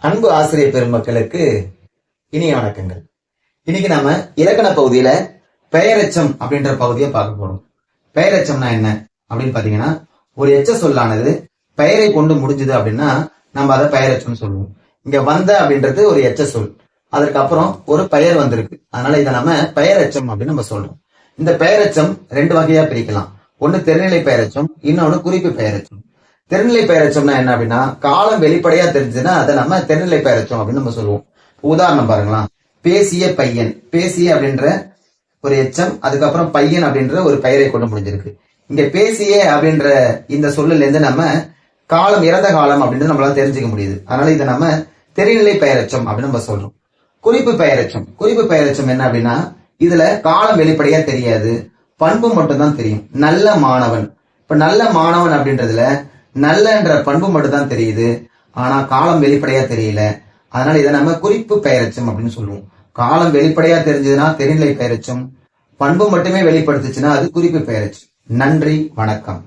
அன்பு ஆசிரியர் பெருமக்களுக்கு இனிய வணக்கங்கள். இன்னைக்கு நாம இலக்கண பகுதியில பெயரெச்சம் அப்படின்ற பகுதியை பார்க்க போறோம். பெயரெச்சம்னா என்ன அப்படின்னு பாத்தீங்கன்னா, ஒரு எச்ச சொல்லானது பெயரை கொண்டு முடிஞ்சது அப்படின்னா நம்ம அதை பெயரெச்சம் சொல்லுவோம். இங்க வந்த அப்படின்றது ஒரு எச்ச சொல், அதற்கு அப்புறம் ஒரு பெயர் வந்திருக்கு, அதனால இதை நம்ம பெயரெச்சம் அப்படின்னு நம்ம சொல்றோம். இந்த பெயரெச்சம் ரெண்டு வகையா பிரிக்கலாம். ஒன்னு தெருநிலை பெயரெச்சம், இன்னொன்னு குறிப்பு பெயரெச்சம். தெருநிலை பெயரெச்சம்னா என்ன அப்படின்னா, காலம் வெளிப்படையா தெரிஞ்சதுன்னா அதை நம்ம தெருநிலை பெயரெச்சம் அப்படின்னு நம்ம சொல்லுவோம். உதாரணம் பாருங்களா, பேசிய பையன், பேசிய அப்படின்ற ஒரு எச்சம், அதுக்கப்புறம் பையன் அப்படின்ற ஒரு பெயரை கொண்டு முடிஞ்சிருக்கு. இங்க பேசிய அப்படின்ற இந்த சொல்லுல இருந்து நம்ம காலம், இறந்த காலம் அப்படின்னு நம்மளால தெரிஞ்சுக்க முடியுது. அதனால இதை நம்ம தெரிநிலை பெயரெச்சம் அப்படின்னு நம்ம சொல்றோம். குறிப்பு பெயரெச்சம், குறிப்பு பெயரெச்சம் என்ன அப்படின்னா, இதுல காலம் வெளிப்படையா தெரியாது, பண்பு மட்டும்தான் தெரியும். நல்ல மாணவன், இப்ப நல்ல மாணவன் அப்படின்றதுல நல்லன்ற பண்பு மட்டும் தான் தெரியுது, ஆனா காலம் வெளிப்படையா தெரியல. அதனால இதை நம்ம குறிப்பு பெயரெச்சம் அப்படின்னு சொல்லுவோம். காலம் வெளிப்படையா தெரிஞ்சதுன்னா தெரிநிலை பெயரெச்சம், பண்பு மட்டுமே வெளிப்படுத்துச்சுன்னா அது குறிப்பு பெயரெச்சம். நன்றி, வணக்கம்.